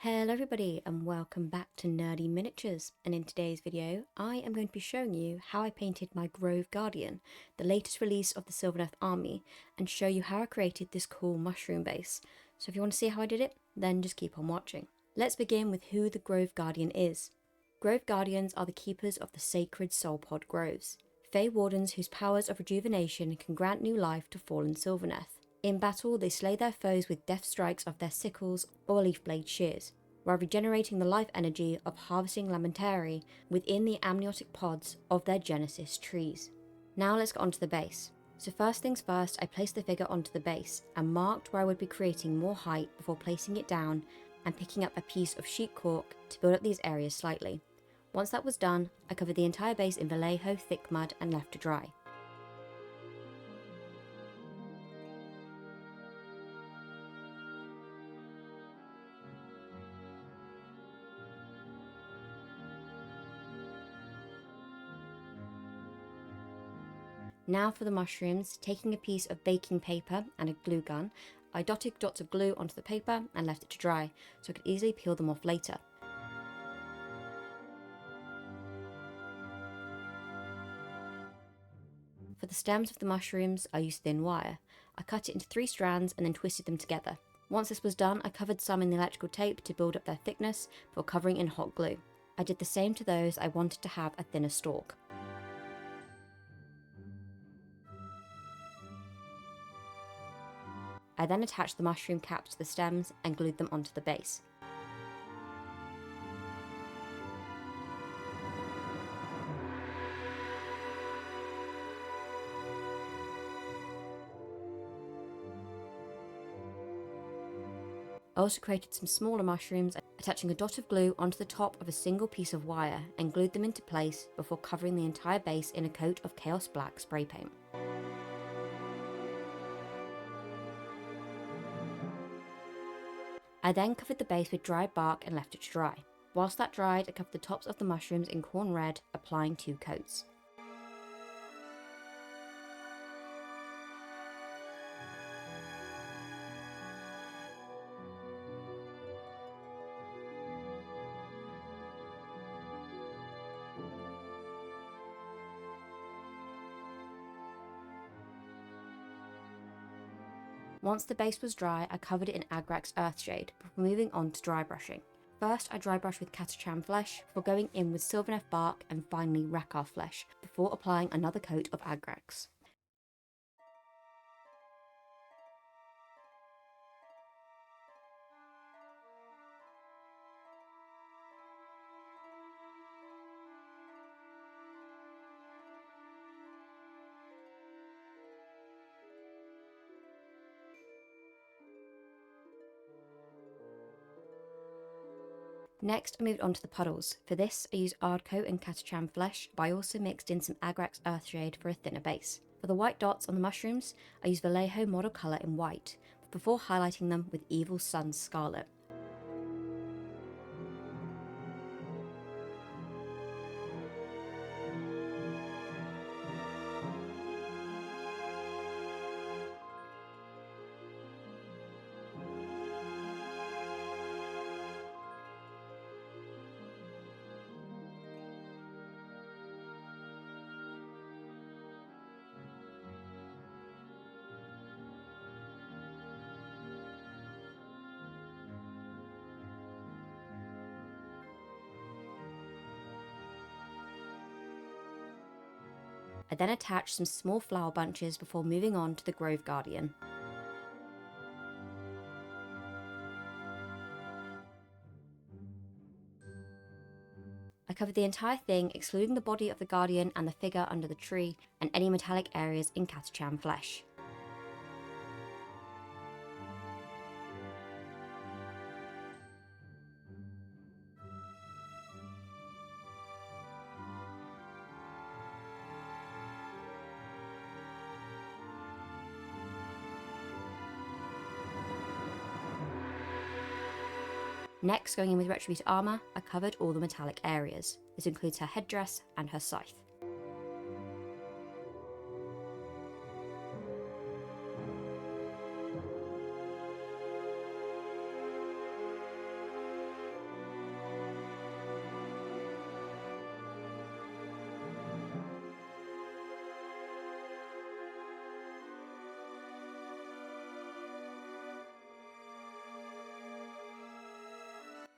Hello everybody and welcome back to Nerdy Miniatures, and in today's video I am going to be showing you how I painted my Grove Guardian, the latest release of the Sylvaneth army, and show you how I created this cool mushroom base. So if you want to see how I did it, then just keep on watching. Let's begin with who the Grove Guardian is. Grove Guardians are the keepers of the sacred soul pod groves, Fey wardens whose powers of rejuvenation can grant new life to fallen Sylvaneth. In battle, they slay their foes with death strikes of their sickles or leaf blade shears, while regenerating the life energy of harvesting Lamentari within the amniotic pods of their Genesis trees. Now let's get onto the base. So first things first, I placed the figure onto the base and marked where I would be creating more height before placing it down and picking up a piece of sheet cork to build up these areas slightly. Once that was done, I covered the entire base in Vallejo thick mud and left to dry. Now for the mushrooms, taking a piece of baking paper and a glue gun, I dotted dots of glue onto the paper and left it to dry, so I could easily peel them off later. For the stems of the mushrooms, I used thin wire. I cut it into 3 strands and then twisted them together. Once this was done, I covered some in the electrical tape to build up their thickness before covering in hot glue. I did the same to those I wanted to have a thinner stalk. I then attached the mushroom caps to the stems and glued them onto the base. I also created some smaller mushrooms, attaching a dot of glue onto the top of a single piece of wire and glued them into place before covering the entire base in a coat of Chaos Black spray paint. I then covered the base with dried bark and left it to dry. Whilst that dried, I covered the tops of the mushrooms in corn red, applying 2 coats. Once the base was dry, I covered it in Agrax Earthshade before moving on to dry brushing. First, I dry brushed with Catacham flesh before going in with Sylvaneth bark and finally Rakkar flesh before applying another coat of Agrax. Next, I moved on to the puddles. For this, I used Ardcoat and Catacham flesh, but I also mixed in some Agrax Earthshade for a thinner base. For the white dots on the mushrooms, I used Vallejo model colour in white, before highlighting them with Evil Sun's Scarlet. I then attached some small flower bunches before moving on to the Grove Guardian. I covered the entire thing, excluding the body of the Guardian and the figure under the tree, and any metallic areas in Catacham flesh. Next, going in with Retributor armour, I covered all the metallic areas. This includes her headdress and her scythe.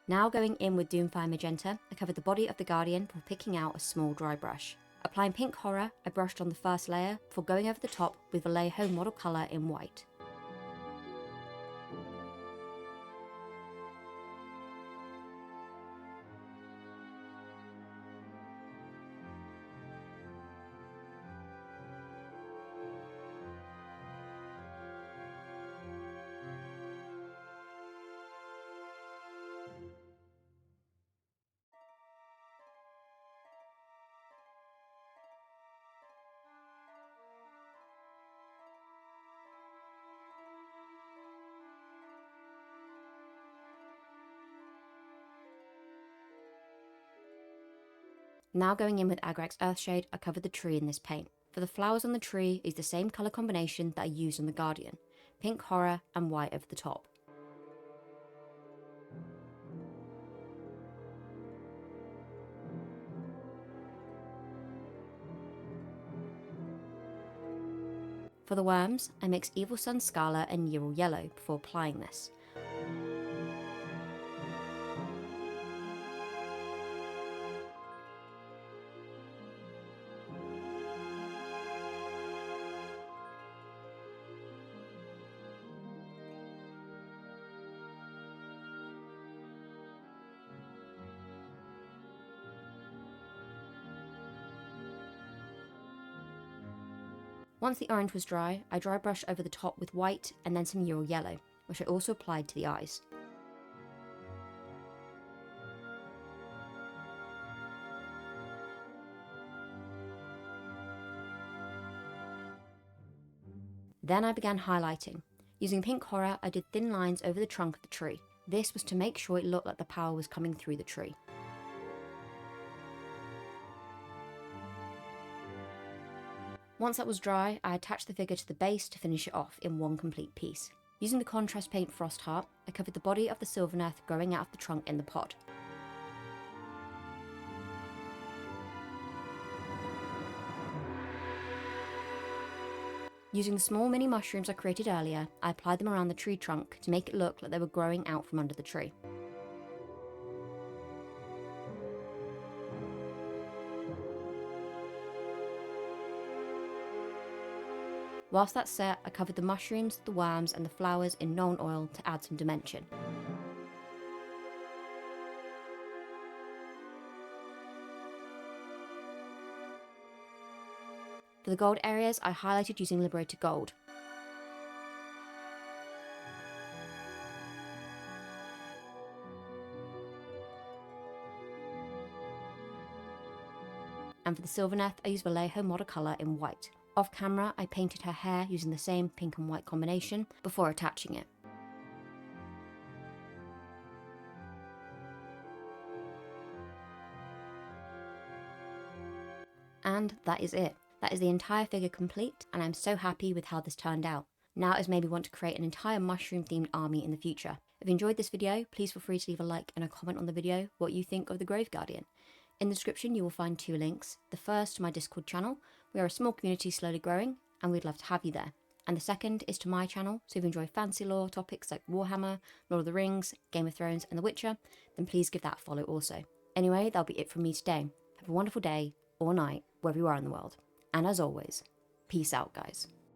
Now going in with Doomfire Magenta, I covered the body of the Guardian before picking out a small dry brush. Applying Pink Horror, I brushed on the first layer before going over the top with Vallejo model colour in white. Now going in with Agrax Earthshade, I covered the tree in this paint. For the flowers on the tree, I used the same colour combination that I used on the Guardian, Pink Horror and white over the top. For the worms, I mixed Evil Sun Scarlet and Neural Yellow before applying this. Once the orange was dry, I dry brushed over the top with white and then some Neural Yellow, which I also applied to the eyes. Then I began highlighting. Using Pink Horror, I did thin lines over the trunk of the tree. This was to make sure it looked like the power was coming through the tree. Once that was dry, I attached the figure to the base to finish it off in one complete piece. Using the contrast paint Frost Heart, I covered the body of the Sylvaneth growing out of the trunk in the pot. Using the small mini mushrooms I created earlier, I applied them around the tree trunk to make it look like they were growing out from under the tree. Whilst that's set, I covered the mushrooms, the worms and the flowers in Nuln Oil to add some dimension. For the gold areas, I highlighted using Liberated Gold. And for the Sylvaneth, I used Vallejo model colour in white. Off camera, I painted her hair using the same pink and white combination before attaching it. And that is it. That is the entire figure complete, and I'm so happy with how this turned out. Now is maybe want to create an entire mushroom themed army in the future. If you enjoyed this video, please feel free to leave a like and a comment on the video what you think of the Grove Guardian. In the description you will find 2 links. The first to my Discord channel. We are a small community slowly growing and we'd love to have you there. And the second is to my channel, so if you enjoy fancy lore topics like Warhammer, Lord of the Rings, Game of Thrones and The Witcher, then please give that a follow also. Anyway, that'll be it from me today. Have a wonderful day or night, wherever you are in the world. And as always, peace out guys.